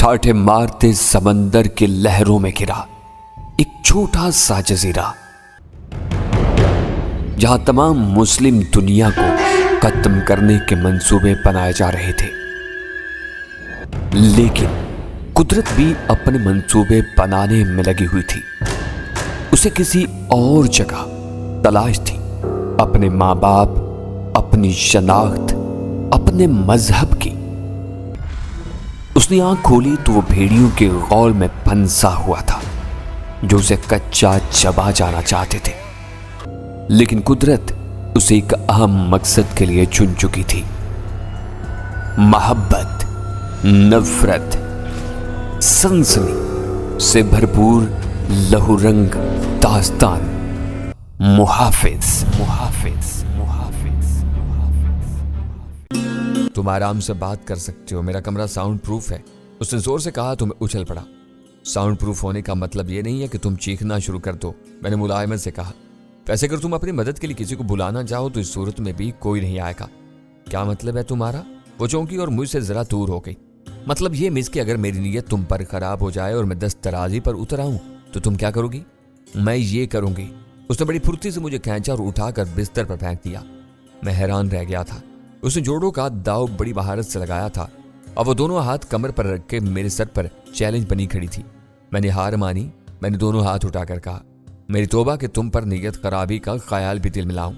ٹھاٹھے مارتے سمندر کے لہروں میں گرا ایک چھوٹا سا جزیرہ، جہاں تمام مسلم دنیا کو ختم کرنے کے منصوبے بنائے جا رہے تھے۔ لیکن قدرت بھی اپنے منصوبے بنانے میں لگی ہوئی تھی۔ اسے کسی اور جگہ تلاش تھی، اپنے ماں باپ، اپنی شناخت، اپنے مذہب کی۔ اس نے آنکھ کھولی تو وہ بھیڑیوں کے غول میں پھنسا ہوا تھا جو اسے کچا چبا جانا چاہتے تھے۔ لیکن قدرت اسے ایک اہم مقصد کے لیے چن چکی تھی، محبت، نفرت، سنسنی سے بھرپور لہو رنگ داستان۔ محافظ۔ تم آرام سے بات کر سکتے ہو، میرا کمرہ ساؤنڈ پروف ہے، اس نے زور سے کہا تو میں اچھل پڑا۔ ساؤنڈ پروف ہونے کا مطلب یہ نہیں ہے کہ تم چیخنا شروع کر دو، میں نے ملائمت سے کہا۔ ویسے اگر تم اپنی مدد کے لیے کسی کو بلانا چاہو تو اس صورت میں بھی کوئی نہیں آئے گا۔ کیا مطلب ہے تمہارا؟ وہ چونکی اور مجھ سے ذرا دور ہو گئی۔ مطلب یہ مس کہ اگر میری نیت تم پر خراب ہو جائے اور میں دست درازی پر اتر آؤں تو تم کیا کرو گی؟ میں یہ کروں گی۔ اس نے بڑی پھرتی سے مجھے کھینچا اور اٹھا کر بستر پر پھینک دیا۔ میں حیران رہ گیا تھا۔ اس نے جوڑوں کا داؤ بڑی مہارت سے لگایا تھا اور وہ دونوں ہاتھ کمر پر رکھ کے میرے سر پر چیلنج بنی کھڑی تھی۔ میں نے ہار مانی۔ میں نے دونوں ہاتھ اٹھا کر کہا، میری توبہ کہ تم پر نیت خرابی کا خیال بھی دل میں لاؤں۔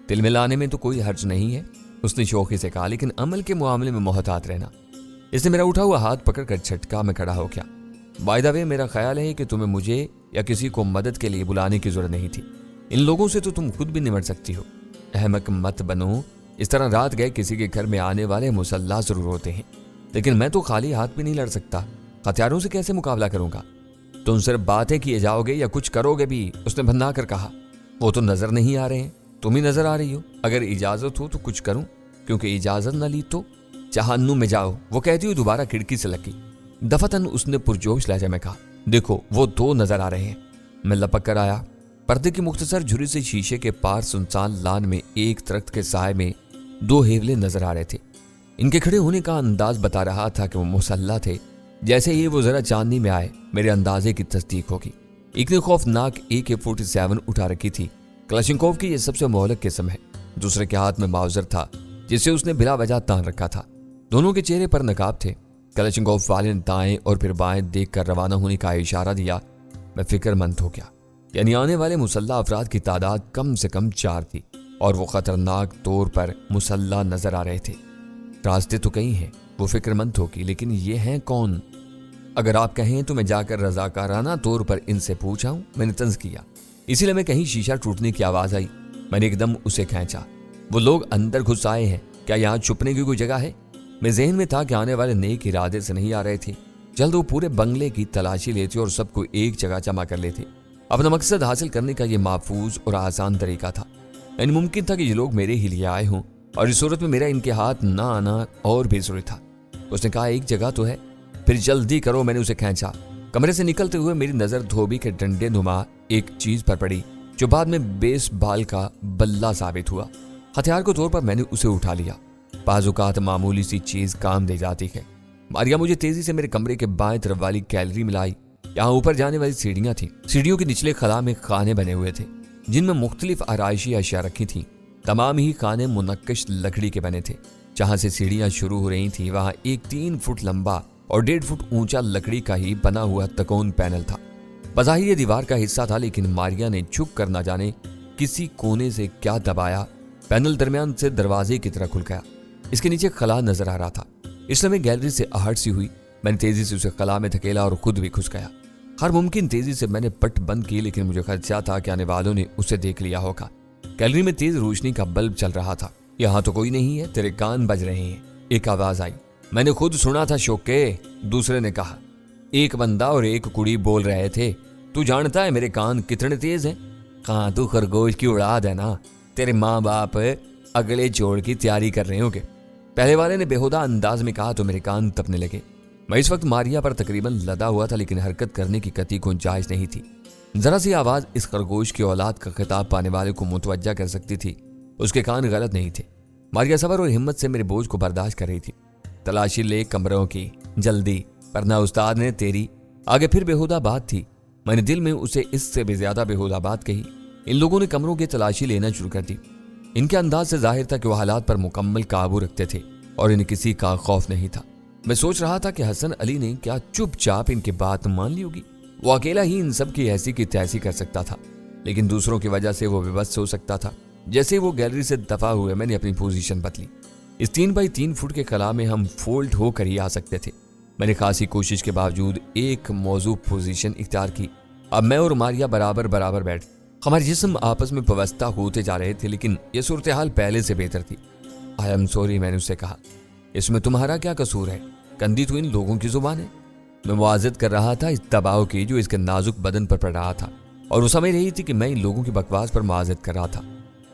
دل میں لانے میں تو کوئی حرج نہیں ہے، اس نے شوخی سے کہا، لیکن عمل کے معاملے میں محتاط رہنا۔ اس نے میرا اٹھا ہوا ہاتھ پکڑ کر جھٹکا میں کھڑا ہو گیا۔ بائی دا وے، میرا خیال ہے کہ تمہیں مجھے یا کسی کو مدد کے لیے بلانے کی ضرورت نہیں تھی۔ ان لوگوں سے تو تم خود بھی نمٹ سکتی ہو۔ احمق مت بنو۔ اس طرح رات گئے کسی کے گھر میں آنے والے مسلح ضرور ہوتے ہیں، لیکن میں تو خالی ہاتھ بھی نہیں لڑ سکتا۔ ہتھیاروں سے کیسے مقابلہ کروں گا؟ تم صرف باتیں کیے جاؤ گے یا کچھ کرو گے بھی؟ اس نے بھنا کر کہا۔ وہ تو نظر نہیں آ رہے ہیں، تم ہی نظر آ رہی ہو۔ اگر اجازت ہو تو کچھ کروں، کیونکہ اجازت نہ لی تو جہنم میں جاؤ، وہ کہتی ہوئی دوبارہ کھڑکی سے لگی۔ دفتن اس نے پرجوش لہجے میں کہا، دیکھو وہ دو نظر آ رہے ہیں۔ میں لپک کر آیا۔ پردے کی مختصر جھری سے شیشے کے پار سنسان لان میں ایک درخت کے سائے میں دو ہیولے نظر آ رہے تھے۔ ان کے کھڑے ہونے کا انداز بتا رہا تھا کہ وہ مسلح تھے۔ جیسے ہی وہ ذرا چاندنی میں آئے میرے اندازے کی تصدیق ہوگی۔ ایک نے خوفناک AK-47 اٹھا رکھی تھی۔ کلاشنکوف کی یہ سب سے مہلک قسم ہے۔ دوسرے کے ہاتھ میں ماؤزر تھا جسے اس نے بلا وجہ تان رکھا تھا۔ دونوں کے چہرے پر نقاب تھے۔ کلاشنکوف والے نے دائیں اور پھر بائیں دیکھ کر روانہ ہونے کا اشارہ دیا۔ میں فکر مند ہو گیا، یعنی آنے والے مسلح افراد کی تعداد کم سے کم 4 تھی اور وہ خطرناک طور پر مسلح نظر آ رہے تھے۔ راستے تو کئی ہیں، وہ فکر مند ہوگی، لیکن یہ ہیں کون؟ اگر آپ کہیں تو میں جا کر رضاکارانہ طور پر ان سے پوچھا ہوں، میں نے طنز کیا۔ اسی لیے میں کہیں شیشہ ٹوٹنے کی آواز آئی، میں نے ایک دم اسے کھینچا۔ وہ لوگ اندر گھس آئے ہیں، کیا یہاں چھپنے کی کوئی جگہ ہے؟ میں ذہن میں تھا کہ آنے والے نیک ارادے سے نہیں آ رہے تھے۔ جلد وہ پورے بنگلے کی تلاشی لیتے اور سب کو ایک جگہ جمع کر لیتے۔ اپنا مقصد حاصل کرنے کا یہ محفوظ اور آسان طریقہ تھا۔ یعنی ممکن تھا کہ یہ لوگ میرے ہی لیے آئے ہوں اور اس صورت میں میرا ان کے ہاتھ نہ آنا اور بھی ضروری تھا۔ اس نے کہا، ایک جگہ تو ہے، پھر جلدی کرو۔ میں نے اسے کھینچا۔ کمرے سے نکلتے ہوئے میری نظر دھوبی کے ڈنڈے نما ایک چیز پر پڑی جو بعد میں بیس بال کا بلہ ثابت ہوا۔ ہتھیار کے طور پر میں نے اسے اٹھا لیا۔ بعض اوقات معمولی سی چیز کام دے جاتی ہے۔ ماریا مجھے تیزی سے میرے کمرے کے بائیں طرف والی گیلری میں لائی۔ یہاں اوپر جانے والی سیڑھیاں تھیں۔ سیڑھیوں کے نچلے خلا میں خانے بنے ہوئے تھے جن میں مختلف آرائشی اشیاء رکھی تھیں۔ تمام ہی خانے منقش لکڑی کے بنے تھے۔ جہاں سے سیڑھیاں شروع ہو رہی تھیں وہاں ایک 3 فٹ لمبا اور 1.5 فٹ اونچا لکڑی کا ہی بنا ہوا تکون پینل تھا۔ بظاہر یہ دیوار کا حصہ تھا، لیکن ماریا نے چھپ کر نہ جانے کسی کونے سے کیا دبایا، پینل درمیان سے دروازے کی طرح کھل گیا۔ اس کے نیچے خلا نظر آ رہا تھا۔ اس میں گیلری سے آہٹ سی ہوئی۔ میں نے تیزی سے اسے خلا میں دھکیلا اور خود بھی گھس گیا۔ ہر ممکن تیزی سے میں نے پٹ بند کی، لیکن مجھے خدشہ تھا کہ آنے والوں نے اسے دیکھ لیا ہوگا۔ گیلری میں تیز روشنی کا بلب چل رہا تھا۔ یہاں تو کوئی نہیں ہے، تیرے کان بج رہے ہیں، ایک آواز آئی۔ میں نے خود سنا تھا شوکے، دوسرے نے کہا۔ ایک بندہ اور ایک کڑی بول رہے تھے، تو جانتا ہے میرے کان کتنے تیز ہیں؟ کہاں تو خرگوش کی اڑاد ہے نا۔ تیرے ماں باپ اگلے جوڑ کی تیاری کر رہے ہوں گے، پہلے والے نے بےہودہ انداز میں کہا تو میرے کان تپنے لگے۔ میں اس وقت ماریا پر تقریباً لدا ہوا تھا، لیکن حرکت کرنے کی قطعی گنجائش نہیں تھی۔ ذرا سی آواز اس خرگوش کی اولاد کا خطاب پانے والے کو متوجہ کر سکتی تھی۔ اس کے کان غلط نہیں تھے۔ ماریا صبر اور ہمت سے میرے بوجھ کو برداشت کر رہی تھی۔ تلاشی لے کمروں کی، جلدی۔ पर ना उस्ताद ने तेरी आगे फिर बेहुदा बात थी। मैंने दिल में उसे इससे भी ज्यादा बेहुदा बात कही। इन लोगों ने कमरों की तलाशी लेना शुरू कर दी। इनके अंदाज से जाहिर था कि वो हालात पर मुकम्मल काबू रखते थे और इन्हें किसी का खौफ नहीं था। मैं सोच रहा था कि हसन अली ने क्या चुपचाप इनकी बात मान ली होगी। वो अकेला ही इन सब की ऐसी की तैसी कर सकता था, लेकिन दूसरों की वजह से वो विवश हो सकता था। जैसे वो गैलरी से दफा हुए मैंने अपनी पोजीशन बदली। इस 3 बाई 3 फुट के कला में हम फोल्ड होकर ही आ सकते थे। मैंने खासी कोशिश के बावजूद एक मौजूद पोजीशन इख्तियार की। अब मैं और मारिया बराबर बराबर बैठ, हमारे जिस्म आपस में पवस्ता होते जा रहे थे, लेकिन यह सूरत हाल पहले से बेहतर थी। आई एम सॉरी, मैंने उससे कहा, इसमें तुम्हारा क्या कसूर है? कंदी तो इन लोगों की जुबान है। मैं मुआज़त कर रहा था इस दबाव की जो इसके नाजुक बदन पर पड़ रहा था, और वो समझ रही थी कि मैं इन लोगों की बकवास पर मुआज़त कर रहा था।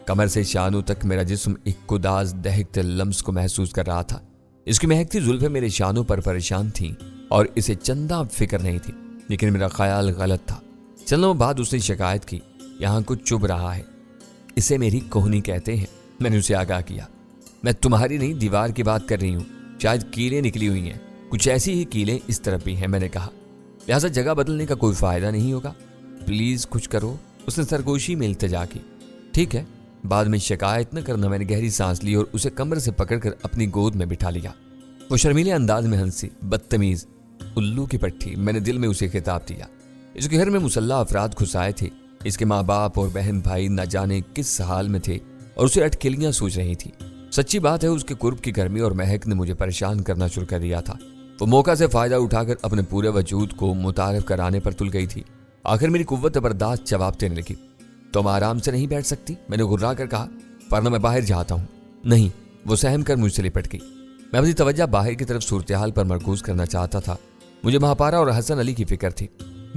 कमर से शानों तक मेरा जिस्म एक कुदास दहकते लम्स को महसूस कर रहा था। इसकी महकती जुल्फें मेरे शानों पर परेशान थीं और इसे चंदा फिक्र नहीं थी, लेकिन मेरा ख्याल गलत था। चंदों बाद उसने शिकायत की, यहाँ कुछ चुभ रहा है, इसे मेरी कोहनी कहते हैं। मैंने उसे आगाह किया, मैं तुम्हारी नहीं दीवार की बात कर रही हूँ, शायद कीलें निकली हुई हैं, कुछ ऐसी ही कीलें इस तरफ भी हैं। मैंने कहा, लिहाजा जगह बदलने का कोई फायदा नहीं होगा, प्लीज कुछ करो। उसने सरगोशी में इल्तिजा की। ठीक है, बाद में शिकायत न करना। मैंने गहरी सांस ली और उसे कमर से पकड़कर अपनी गोद में बिठा लिया। वो शर्मीले अंदाज में हंसी, बदतमीज उल्लू की पट्टी। मैंने दिल में उसे खिताब दिया। इसके घर में मुसल्ला अफराद घुस आए थे। इसके माँ बाप और बहन भाई न जाने किस हाल में थे और उसे अटकेलियां सूझ रही थी। सच्ची बात है, उसके कुर्ब की गर्मी और महक ने मुझे परेशान करना शुरू कर दिया था। वो मौका से फायदा उठाकर अपने पूरे वजूद को मुतारिफ कराने पर तुल गई थी। आखिर मेरी कुव्वत बर्दाश्त जवाब देने लगी। तुम आराम से नहीं बैठ सकती? मैंने गुर्रा कर कहा, वरना मैं बाहर जाता हूँ। नहीं, वो सहम कर मुझसे लिपट गई। मैं अपनी तवज्जो बाहर की तरफ सूरत हाल पर मरकूज करना चाहता था। मुझे महापारा और हसन अली की फिक्र थी।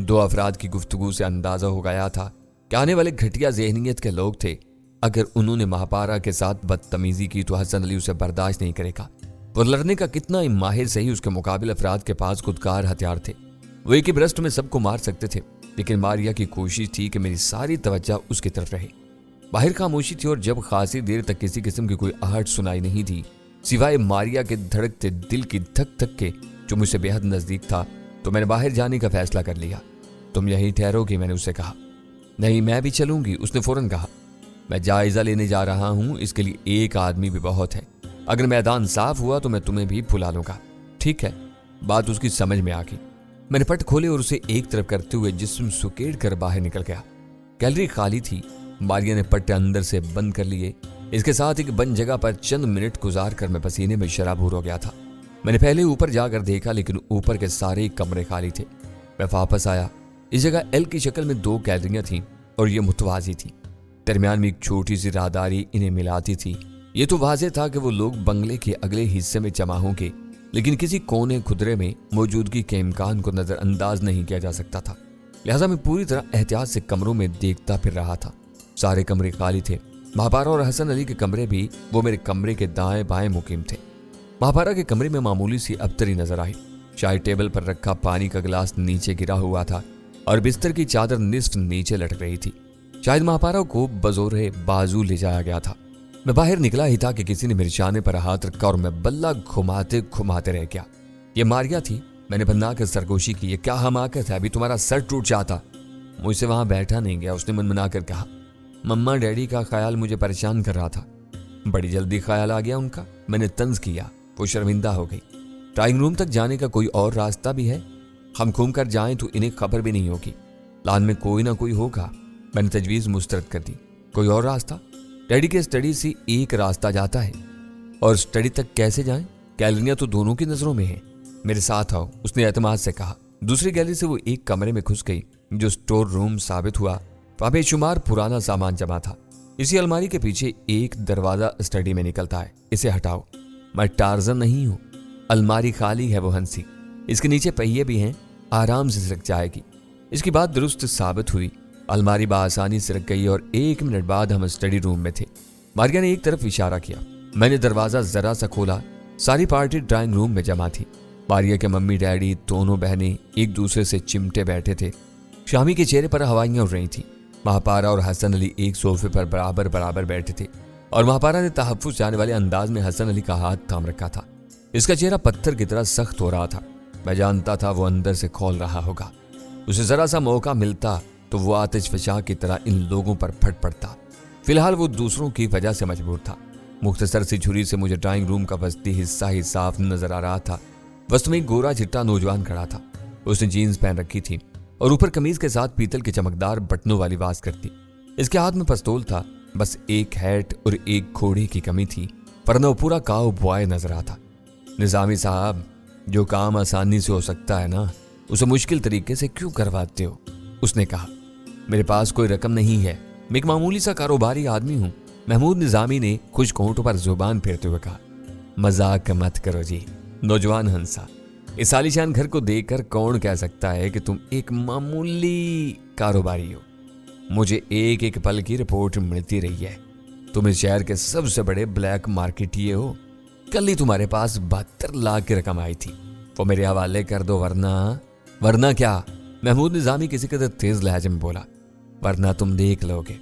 2 अफराद की गुफ्तगू से अंदाजा हो गया था कि आने वाले घटिया ज़हनियत के लोग थे। अगर उन्होंने महापारा के साथ बदतमीजी की तो हसन अली उसे बर्दाश्त नहीं करेगा। वो लड़ने का कितना ही माहिर सही, उसके मुकाबले अफराद के पास खुदकार हथियार थे। वो एक ही ब्रस्ट में सबको मार सकते थे, लेकिन मारिया की कोशिश थी कि मेरी सारी तवज्जो उसकी तरफ रहे। बाहर खामोशी थी और जब खासी देर तक किसी किस्म की कोई आहट सुनाई नहीं थी सिवाय मारिया के धड़कते दिल की धक धक के, जो मुझसे बेहद नजदीक था, तो मैंने बाहर जाने का फैसला कर लिया। तुम यहीं ठहरोगी? मैंने उससे कहा। नहीं, मैं भी चलूंगी, उसने फौरन कहा। मैं जायजा लेने जा रहा हूं, इसके लिए एक आदमी भी बहुत है। अगर मैदान साफ हुआ तो मैं तुम्हें भी बुला लूंगा। ठीक है। बात उसकी समझ में आ गई। मैंने पट खोले और उसे एक तरफ करते हुए जिस्म सुकेड़ कर बाहर निकल गया। गैलरी खाली थी। मारिया ने पट्टे अंदर से बंद कर लिए। इसके साथ एक बंद जगह पर चंद मिनट गुजार कर मैं पसीने में शराबूर हो गया था। मैंने पहले ऊपर जाकर देखा, लेकिन ऊपर के सारे कमरे खाली थे। मैं वापस आया। इस जगह एल की शक्ल में 2 गैलरियां थीं और ये मुतवाजी थी। दरमियान में एक छोटी सी राहदारी इन्हें मिलाती थी। ये तो वाज़ेह था कि वो लोग बंगले के अगले हिस्से में जमा होंगे, लेकिन किसी कोने खुदरे में मौजूदगी के इम्कान को नजरअंदाज नहीं किया जा सकता था। लिहाजा मैं पूरी तरह एहतियात से कमरों में देखता फिर रहा था। सारे कमरे खाली थे। महापारा और हसन अली के कमरे भी वो मेरे कमरे के दाएं बाएं मुकीम थे। महापारा के कमरे में मामूली सी अबतरी नजर आई। चाय टेबल पर रखा पानी का गिलास नीचे गिरा हुआ था और बिस्तर की चादर निस्फ नीचे लटक रही थी। शायद महापारा को बजोरे बाजू ले जाया गया था। मैं बाहर निकला ही था कि किसी ने मेरे शाने पर हाथ रखा और मैं बल्ला घुमाते घुमाते रह गया। ये मारिया थी। मैंने भन्ना कर सरगोशी की। ये क्या हमाकत है, अभी तुम्हारा सर टूट जाता। मुझसे वहां बैठा नहीं गया। उसने मनमना कर कहा, मम्मा डैडी का ख्याल मुझे परेशान कर रहा था। बड़ी जल्दी ख्याल आ गया उनका। मैंने तंज किया। वो शर्मिंदा हो गई। ड्राइंग रूम तक जाने का कोई और रास्ता भी है? हम घूम कर जाएं तो इन्हें खबर भी नहीं होगी। लान में कोई ना कोई होगा। मैंने तजवीज मुस्तरद कर दी। कोई और रास्ता? डैडी के स्टडी से एक रास्ता जाता है, और स्टडी तक कैसे जाएं? गैलरियां तो दोनों की नजरों में हैं। मेरे साथ आओ, उसने एतमाद से कहा। दूसरी गैलरी से वो एक कमरे में घुस गई जो स्टोर रूम साबित हुआ। वहां बेशुमार पुराना सामान जमा था। इसी अलमारी के पीछे एक दरवाजा स्टडी में निकलता है। इसे हटाओ। मैं टार्जन नहीं हूं। अलमारी खाली है। वो हंसी। इसके नीचे पहिए भी हैं, आराम से सिरक जाएगी। इसकी बात दुरुस्त साबित हुई। अलमारी बासानी सिरक गई और 1 मिनट बाद हम स्टडी रूम में थे। मारिया ने एक तरफ इशारा किया। मैंने दरवाजा जरा सा खोला। सारी पार्टी ड्राइंग रूम में जमा थी। मारिया के मम्मी डैडी दोनों बहनें एक दूसरे से चिमटे बैठे थे। शामी के चेहरे पर हवाइयां उड़ रही थी। महापारा और हसन अली एक सोफे पर बराबर बराबर बैठे थे और महापारा ने तहफ्फुज़ जाने वाले अंदाज में हसन अली का हाथ थाम रखा था। इसका चेहरा पत्थर की तरह सख्त हो रहा था। میں جانتا تھا وہ اندر سے کھول رہا ہوگا. اسے ذرا سا موقع ملتا تو وہ آتش فشاں کی طرح ان لوگوں پر پھٹ پڑتا. فی الحال وہ دوسروں کی وجہ سے مجبور تھا. مختصر سی چھری سے مجھے ڈرائنگ روم کا وسطی حصہ ہی صاف نظر آ رہا تھا. وسط میں ایک گورا چٹا نوجوان کھڑا تھا. اس نے جینز پہن رکھی تھی اور اوپر قمیض کے ساتھ پیتل کے چمکدار بٹنوں والی واسکٹ کرتی. اس کے ہاتھ میں پستول تھا. بس ایک ہیٹ اور ایک گھوڑے کی کمی تھی ورنہ وہ پورا کاؤ بوائے نظر آتا. نظامی صاحب، جو کام آسانی سے ہو سکتا ہے نا، اسے مشکل طریقے سے کیوں کرواتے ہو؟ اس نے کہا. میرے پاس کوئی رقم نہیں ہے، میں ایک معمولی سا کاروباری آدمی ہوں. محمود نظامی نے کچھ کونٹوں پر زبان پھیرتے ہوئے کہا. مذاق مت کرو جی. نوجوان ہنسا. اس عالیشان گھر کو دیکھ کر کون کہہ سکتا ہے کہ تم ایک معمولی کاروباری ہو؟ مجھے ایک ایک پل کی رپورٹ ملتی رہی ہے. تم اس شہر کے سب سے بڑے بلیک مارکیٹیے ہو. کل ہی تمہارے پاس 72 لاکھ کی رقم آئی تھی. وہ میرے حوالے کر دو ورنہ کیا؟ محمود نظامی کسی قدر تیز لہجے میں بولا. ورنہ تم دیکھ لو گے.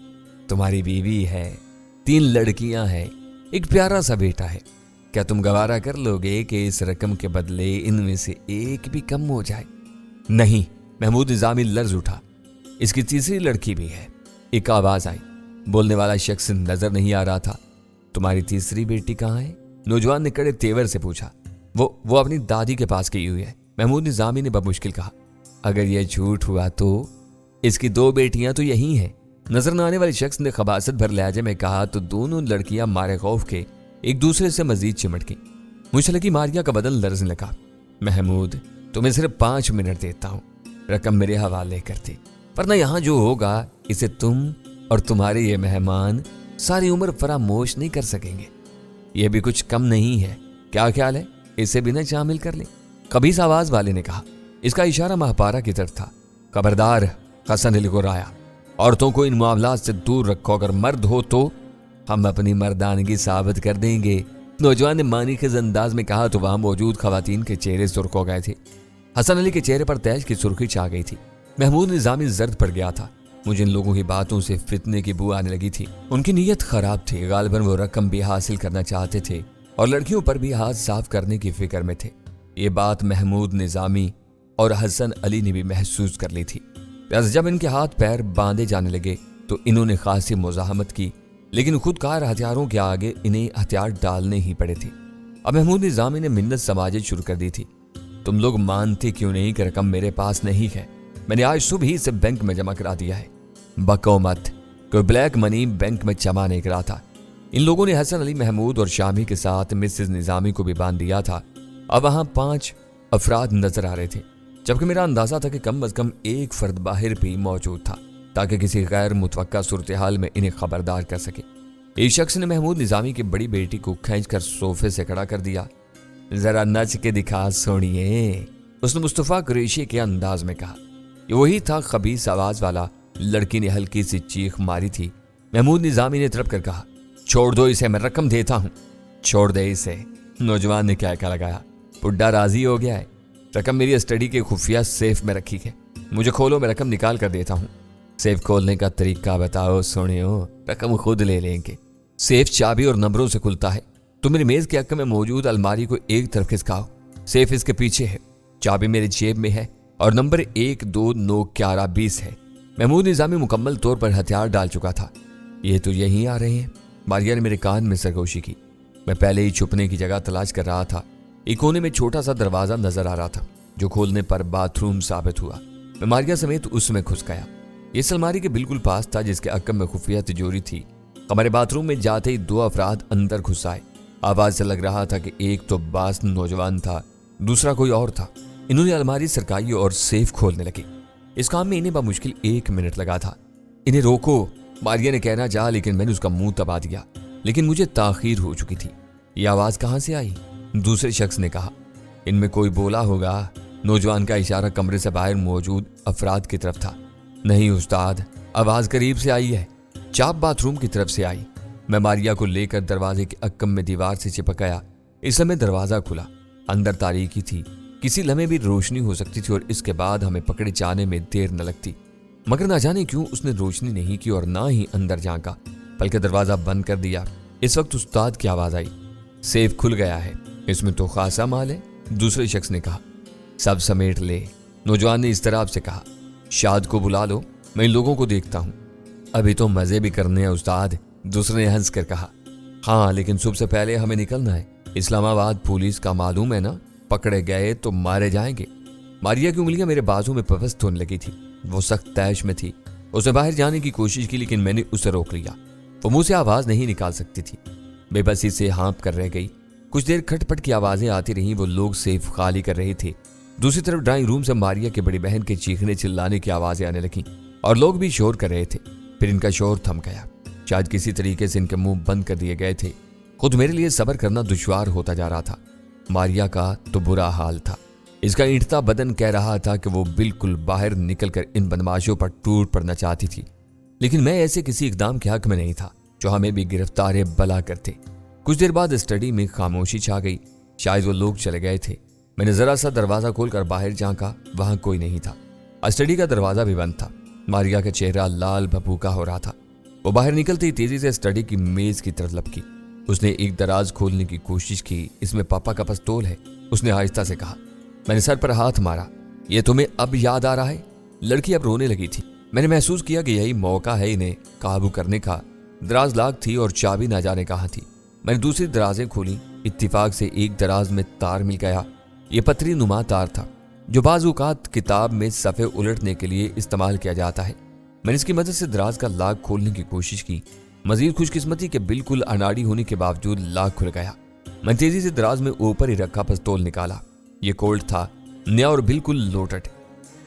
تمہاری بیوی ہے، 3 لڑکیاں ہیں، ایک پیارا سا بیٹا ہے. کیا تم گوارا کر لو گے کہ اس رقم کے بدلے ان میں سے ایک بھی کم ہو جائے؟ نہیں. محمود نظامی لرز اٹھا. اس کی تیسری لڑکی بھی ہے. ایک آواز آئی. بولنے والا شخص نظر نہیں آ رہا تھا. تمہاری تیسری بیٹی کہاں ہے؟ نوجوان نے کڑے تیور سے پوچھا. وہ اپنی دادی کے پاس گئی ہوئی ہے. محمود نظامی نے بمشکل کہا. اگر یہ جھوٹ ہوا تو اس کی 2 بیٹیاں تو یہی ہیں. نظر نہ آنے والے شخص نے خباثت بھر لہجے میں کہا تو دونوں لڑکیاں مارے خوف کے ایک دوسرے سے مزید چمٹ گئیں. مجھے لگی ماریا کا بدن لرزنے لگا. محمود، تمہیں صرف 5 منٹ دیتا ہوں. رقم میرے حوالے کرتے، ورنہ یہاں جو ہوگا اسے تم اور تمہارے یہ مہمان ساری عمر فراموش نہیں کر سکیں گے. یہ بھی کچھ کم نہیں ہے. کیا خیال ہے اسے بھی نہ شامل کر لیں؟ خبیث آواز والے نے کہا. اس کا اشارہ مہاپارا کی طرف تھا. خبردار، حسن علی کو رایا. عورتوں کو ان معاملات سے دور رکھو. اگر مرد ہو تو ہم اپنی مردانگی ثابت کر دیں گے. نوجوان نے مانی خیز انداز میں کہا تو وہاں موجود خواتین کے چہرے سرخ ہو گئے تھے. حسن علی کے چہرے پر تیش کی سرخی چھا گئی تھی. محمود نظامی زرد پڑ گیا تھا. مجھے ان لوگوں کی باتوں سے فتنے کی بو آنے لگی تھی. ان کی نیت خراب تھی. غالباً وہ رقم بھی حاصل کرنا چاہتے تھے اور لڑکیوں پر بھی ہاتھ صاف کرنے کی فکر میں تھے. یہ بات محمود نظامی اور حسن علی نے بھی محسوس کر لی تھی. جب ان کے ہاتھ پیر باندھے جانے لگے تو انہوں نے خاصی مزاحمت کی، لیکن خودکار ہتھیاروں کے آگے انہیں ہتھیار ڈالنے ہی پڑے تھے. اب محمود نظامی نے منت سماجت شروع کر دی تھی. تم لوگ مانتے کیوں نہیں کہ رقم میرے پاس نہیں ہے؟ میں نے آج صبح ہی سے بینک میں جمع کرا دیا ہے. بکو مت، کوئی بلیک منی بینک میں جمع نہیں کرا تھا. ان لوگوں نے حسن علی، محمود اور شامی کے ساتھ مسز نظامی کو بھی باندھ دیا تھا. اب وہاں 5 افراد نظر آ رہے تھے، جبکہ میرا اندازہ تھا کہ کم از کم ایک فرد باہر بھی موجود تھا تاکہ کسی غیر متوقع صورتحال میں انہیں خبردار کر سکے. ایک شخص نے محمود نظامی کی بڑی بیٹی کو کھینچ کر صوفے سے کھڑا کر دیا. ذرا نچ کے دکھا سونیے، اس نے مصطفیٰ قریشی کے انداز میں کہا. یہ وہی تھا خبیث آواز والا. لڑکی نے ہلکی سی چیخ ماری تھی. محمود نظامی نے تڑپ کر کہا. چھوڑ دو اسے، میں رقم دیتا ہوں. چھوڑ دے اسے، نوجوان نے کیا لگایا. بڈھا راضی ہو گیا ہے. رقم میری اسٹڈی کے خفیہ سیف میں رکھی ہے. مجھے کھولو، میں رقم نکال کر دیتا ہوں. سیف کھولنے کا طریقہ بتاؤ سونیو، رقم خود لے لیں گے. سیف چابی اور نمبروں سے کھلتا ہے. تم میری میز کے حق میں موجود الماری کو ایک طرف کھسکاؤ. سیف اس کے پیچھے ہے. چابی میری جیب میں ہے اور نمبر 12991120 ہے. محمود نظامی مکمل طور پر ہتھیار ڈال چکا تھا. یہ تو یہیں آ رہے ہیں. ماریا نے میرے کان میں سرگوشی کی. میں پہلے ہی چھپنے کی جگہ تلاش کر رہا تھا. ایک کونے میں چھوٹا سا دروازہ نظر آ رہا تھا جو کھولنے پر باتھ روم ثابت ہوا. میں ماریا سمیت اس میں گھس گیا. یہ الماری کے بالکل پاس تھا جس کے عقب میں خفیہ تجوری تھی. ہمارے باتھ روم میں جاتے ہی 2 افراد اندر گھس آئے. آواز سے لگ رہا تھا کہ ایک تو باس نوجوان تھا، دوسرا کوئی اور تھا. انہوں نے الماری سرکائی اور سیف کھولنے لگے. اس کام میں انہیں بمشکل 1 منٹ لگا تھا. انہیں روکو، ماریا نے کہنا چاہا لیکن میں نے اس کا منہ دبا دیا. لیکن مجھے تاخیر ہو چکی تھی. یہ آواز کہاں سے آئی؟ دوسرے شخص نے کہا. ان میں کوئی بولا ہوگا. نوجوان کا اشارہ کمرے سے باہر موجود افراد کی طرف تھا. نہیں استاد، آواز قریب سے آئی ہے. چاپ باتھ روم کی طرف سے آئی. میں ماریا کو لے کر دروازے کے عقب میں دیوار سے چپک گیا. اس سمے دروازہ کھلا. اندر تاریکی تھی. کسی لمحے بھی روشنی ہو سکتی تھی اور اس کے بعد ہمیں پکڑے جانے میں دیر نہ لگتی. مگر نہ جانے کیوں اس نے روشنی نہیں کی اور نہ ہی اندر جھانکا، بلکہ دروازہ بند کر دیا. اس وقت استاد کی آواز آئی. سیف کھل گیا ہے، اس میں تو خاصا مال ہے. دوسرے شخص نے کہا. सब समेट ले। नौजवान ने इस्तराब से कहा। शाद को बुला लो, मैं इन लोगों को देखता हूँ। अभी तो मजे भी करने हैं उस्ताद, दूसरे ने हंस कर कहा। हाँ, लेकिन सुबह से पहले हमें निकलना है। इस्लामाबाद पुलिस का मालूम है ना, पकड़े गए तो मारे जाएंगे। मारिया की उंगलियां मेरे बाजू में पवस्त होने लगी थी। वो सख्त तैश में थी। उसने बाहर जाने की कोशिश की, लेकिन मैंने उसे रोक लिया। वो मुंह से आवाज नहीं निकाल सकती थी। बेबसी से हाँप कर रह गई। कुछ देर खटपट की आवाजें आती रहीं। वो लोग सेफ खाली कर रहे थे। दूसरी तरफ ड्राइंग रूम से मारिया की बड़ी बहन के चीखने चिल्लाने की आवाजें आने लगीं और लोग भी शोर कर रहे थे। फिर इनका शोर थम गया। शायद किसी तरीके से इनके मुंह बंद कर दिए गए थे। खुद मेरे लिए सब्र करना दुश्वार होता जा रहा था। मारिया का तो बुरा हाल था। इसका ईंटता बदन कह रहा था कि वो बिल्कुल बाहर निकलकर इन बदमाशों पर टूट पड़ना चाहती थी, लेकिन मैं ऐसे किसी इकदाम के हक में नहीं था जो हमें भी गिरफ्तार बला करते। कुछ देर बाद स्टडी में खामोशी छा गई। शायद वो लोग चले गए थे। मैंने जरा सा दरवाजा खोलकर बाहर झांका, वहां कोई नहीं था। स्टडी का दरवाजा भी बंद था। मारिया का चेहरा लाल भभूका हो रहा था। वो बाहर निकलते ही तेजी से स्टडी की मेज की तरफ लपकी। उसने एक दराज खोलने की कोशिश की। इसमें पापा का पिस्तौल है, उसने आहिस्ता से कहा। मैंने सर पर हाथ मारा। ये तुम्हें अब याद आ रहा है? लड़की अब रोने लगी थी। मैंने महसूस किया कि यही मौका है इन्हें काबू करने का। दराज लाक थी और चाबी ना जाने कहाँ थी। मैंने दूसरी दराजें खोली। इत्तिफाक से एक दराज में तार मिल गया। ये पतरी नुमा तार था जो बाज़ औक़ात किताब में सफ़े उलटने के लिए इस्तेमाल किया जाता है। मैंने इसकी मदद से दराज का लाक खोलने की कोशिश की। मजीद खुशकिस्मती के बिल्कुल अनाड़ी होने के बावजूद लाक खुल गया। मैं तेजी से दराज में ऊपर ही रखा पिस्तौल निकाला। ये कोल्ट था, नया और बिल्कुल लोडेड।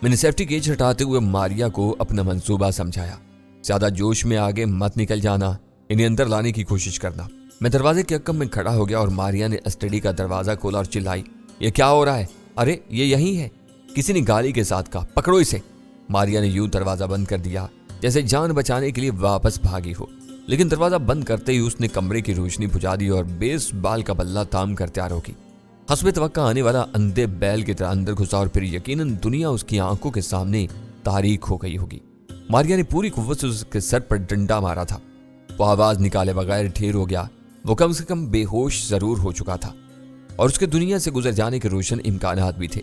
मैंने सेफ्टी केज हटाते हुए मारिया को अपना मंसूबा समझाया। ज्यादा जोश में आगे मत निकल जाना, इन्हें अंदर लाने की कोशिश करना। मैं दरवाजे के अक्कम में खड़ा हो गया और मारिया ने स्टडी का दरवाजा खोला और चिल्लाई, ये क्या हो रहा है? अरे ये यही है। किसी ने गाली के साथ कहा, पकड़ो इसे। मारिया ने यूं दरवाजा बंद कर दिया जैसे जान बचाने के लिए वापस भागी हो, लेकिन दरवाजा बंद करते ही उसने कमरे की रोशनी बुझा दी और बेसबॉल का बल्ला ताम कर तैयार होगी। हस्बे तवक्का आने वाला अंधे बैल की तरह अंदर घुसा और फिर यकीनन दुनिया उसकी आंखों के सामने तारीख हो गई होगी। मारिया ने पूरी कुव्वत से उसके सर पर डंडा मारा था। वो आवाज निकाले बगैर ढेर हो गया। वो कम से कम बेहोश जरूर हो चुका था और उसके दुनिया से गुजर जाने के रोशन इम्कानात भी थे।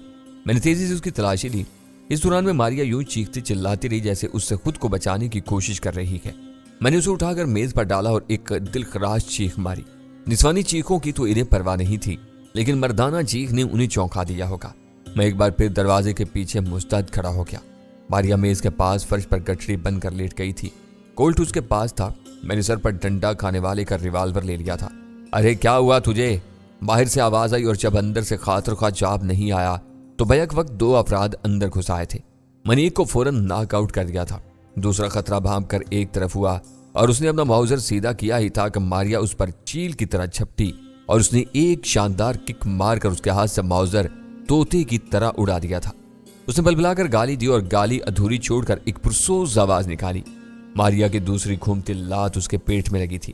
मैंने तेजी से उसकी तलाशी ली। इस दौरान में मारिया यूं चीखती चिल्लाती रही जैसे उससे खुद को बचाने की कोशिश कर रही है। मैंने उसे उठाकर मेज पर डाला और एक दिलखराश चीख मारी। निस्वानी चीखों की तो इन्हें परवाह नहीं थी, लेकिन मर्दाना चीख ने उन्हें चौंका दिया होगा। मैं एक बार फिर दरवाजे के पीछे मुस्तैद खड़ा हो गया। मारिया मेज के पास फर्श पर गठरी बन कर लेट गई थी। कोल्ट उसके पास था। मैंने सर पर डंडा खाने वाले का रिवाल्वर ले लिया था। अरे क्या हुआ तुझे? बाहर से आवाज आई और जब अंदर से खातर खा जवाब नहीं आया तो बैक वक्त दो अफराद अंदर घुस आए थे। मैंने एक को फौरन नॉकआउट कर दिया था। दूसरा खतरा भांप कर एक तरफ हुआ और उसने अपना माउजर सीधा किया ही था कि मारिया उस पर चील की तरह झपटी और उसने एक शानदार किक मारकर उसके हाथ से माउजर तोते की तरह उड़ा दिया था। उसने बलबलाकर गाली दी और गाली अधूरी छोड़कर एक पुरसोज आवाज निकाली। मारिया की दूसरी घूमती लात उसके पेट में लगी थी।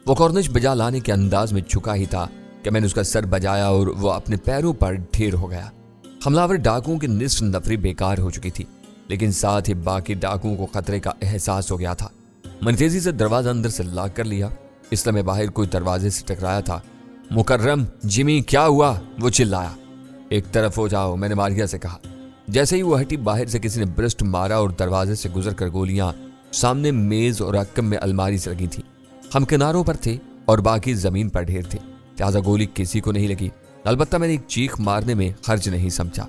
वो कॉर्निश बजा लाने के अंदाज में झुका ही था कि मैंने उसका सर बजाया और वो अपने पैरों पर ढेर हो गया। हमलावर डाकुओं की निस्फ नफरी बेकार हो चुकी थी, लेकिन साथ ही बाकी डाकुओं को खतरे का एहसास हो गया था। मैंने तेजी से दरवाजा अंदर से लॉक कर लिया। इस समय बाहर कोई दरवाजे से टकराया था। मुकर्रम, जिमी, क्या हुआ? वो चिल्लाया। एक तरफ हो जाओ, मैंने मारिया से कहा। जैसे ही वो हटी, बाहर से किसी ने ब्रस्ट मारा और दरवाजे से गुजरकर गोलियां सामने मेज और अक्कम में अलमारी से लगी थी। हम किनारों पर थे और बाकी जमीन पर ढेर थे, लिहाजा गोली किसी को नहीं लगी। अलबत्ता मैंने एक चीख मारने में हर्ज नहीं समझा।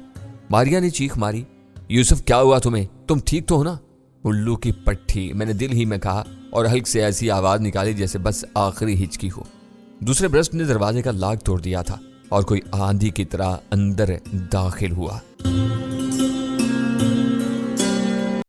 मारिया ने चीख मारी, यूसुफ क्या हुआ तुम्हें? तुम ठीक तो हो ना? उल्लू की पट्टी, मैंने दिल ही में कहा और हल्क से ऐसी आवाज निकाली जैसे बस आखिरी हिचकी हो। दूसरे ब्रस्ट ने दरवाजे का लाक तोड़ दिया था और कोई आंधी की तरह अंदर दाखिल हुआ।